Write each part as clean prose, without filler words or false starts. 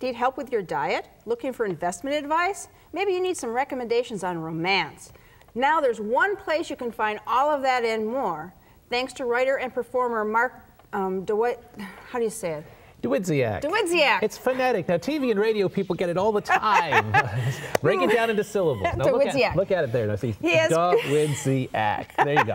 Need help with your diet? Looking for investment advice? Maybe you need some recommendations on romance. Now there's one place you can find all of that and more, thanks to writer and performer Mark DeWitt. How do you say it? DeWidziak. DeWidziak. It's phonetic. Now, TV and radio people get it all the time. Break it down into syllables. Now, look at it there. Now, see, DeWidziak. There you go.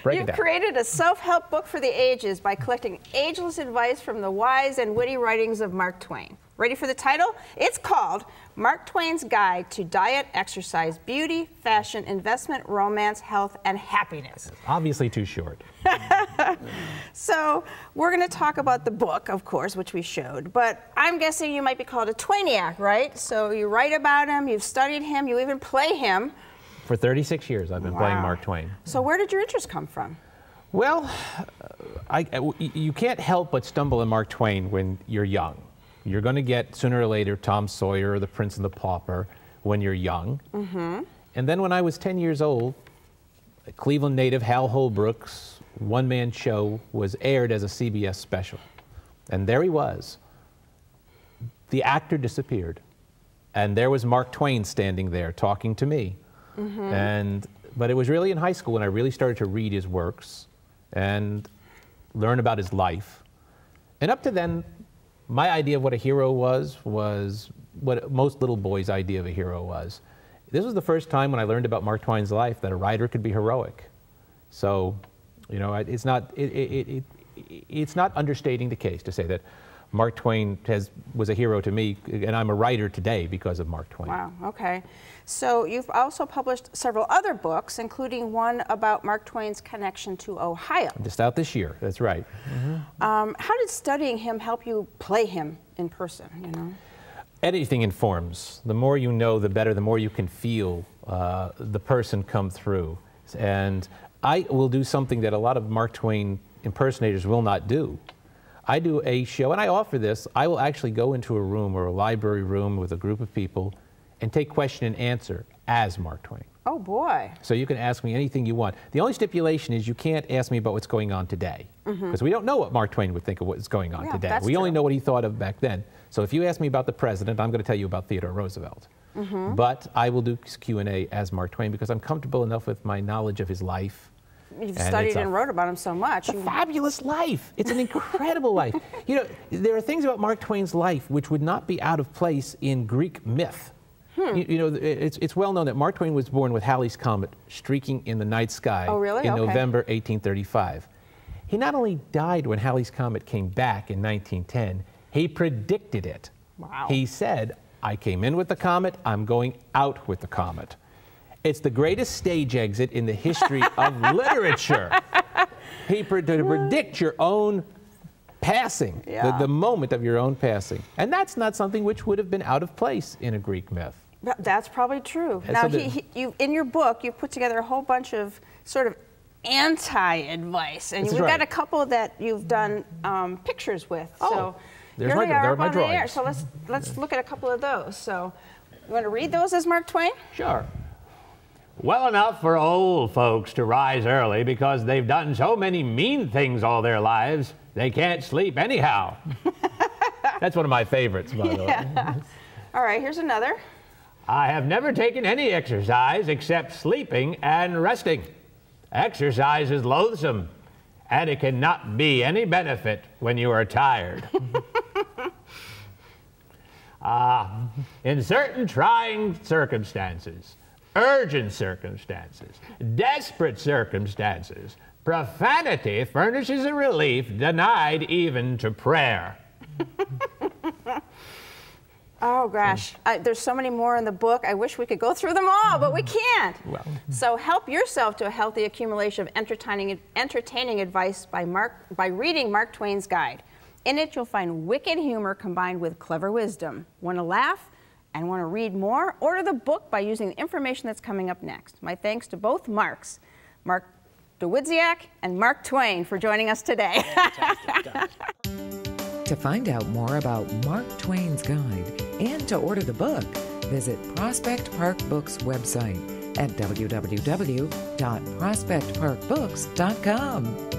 Break it down. You've created a self-help book for the ages by collecting ageless advice from the wise and witty writings of Mark Twain. Ready for the title? It's called Mark Twain's Guide to Diet, Exercise, Beauty, Fashion, Investment, Romance, Health, and Happiness. Obviously too short. So we're going to talk about the book, of course, which we showed, but I'm guessing you might be called a Twainiac, right? So you write about him, you've studied him, you even play him. For 36 years I've been playing Mark Twain. So where did your interest come from? Well, you can't help but stumble in Mark Twain when you're young. You're going to get, sooner or later, Tom Sawyer or The Prince and the Pauper when you're young. Mm-hmm. And then when I was 10 years old, a Cleveland native Hal Holbrook's one-man show was aired as a CBS special. And there he was. The actor disappeared. And there was Mark Twain standing there talking to me. Mm-hmm. But it was really in high school when I really started to read his works and learn about his life. And up to then, my idea of what a hero was what most little boys' idea of a hero was. This was the first time when I learned about Mark Twain's life that a writer could be heroic. So, you know, it's not understating the case to say that Mark Twain was a hero to me, and I'm a writer today because of Mark Twain. Wow, okay. So you've also published several other books, including one about Mark Twain's connection to Ohio. Just out this year, that's right. Mm-hmm. How did studying him help you play him in person, you know? Anything informs. The more you know, the better, the more you can feel the person come through. And I will do something that a lot of Mark Twain impersonators will not do. I do a show, and I offer this. I will actually go into a room or a library room with a group of people and take question and answer as Mark Twain. Oh, boy. So you can ask me anything you want. The only stipulation is you can't ask me about what's going on today, because we don't know what Mark Twain would think of what's going on today. We only know what he thought of back then. So if you ask me about the president, I'm going to tell you about Theodore Roosevelt. But I will do Q&A as Mark Twain because I'm comfortable enough with my knowledge of his life. You've studied and wrote about him so much. It's a fabulous life. It's an incredible life. You know, there are things about Mark Twain's life which would not be out of place in Greek myth. You know, it's well known that Mark Twain was born with Halley's Comet streaking in the night sky in November 1835. He not only died when Halley's Comet came back in 1910, he predicted it. Wow. He said, I came in with the comet, I'm going out with the comet. It's the greatest stage exit in the history of literature. To predict your own passing, the moment of your own passing. And that's not something which would have been out of place in a Greek myth. That's probably true. And now, so in your book, you've put together a whole bunch of sort of anti-advice, and we've got a couple that you've done pictures with. So there are my drawings. So let's look at a couple of those. So you want to read those as Mark Twain? Sure. Well enough for old folks to rise early because they've done so many mean things all their lives, they can't sleep anyhow. That's one of my favorites, by the way. All right, here's another. I have never taken any exercise except sleeping and resting. Exercise is loathsome, and it cannot be any benefit when you are tired. In certain trying circumstances, urgent circumstances, desperate circumstances, profanity furnishes a relief denied even to prayer. Oh, gosh. There's so many more in the book. I wish we could go through them all, but we can't. Well. So help yourself to a healthy accumulation of entertaining advice by reading Mark Twain's Guide. In it, you'll find wicked humor combined with clever wisdom. Want to laugh and want to read more? Order the book by using the information that's coming up next. My thanks to both Marks, Mark DeWidziak and Mark Twain, for joining us today. To find out more about Mark Twain's Guide and to order the book, visit Prospect Park Books' website at www.prospectparkbooks.com.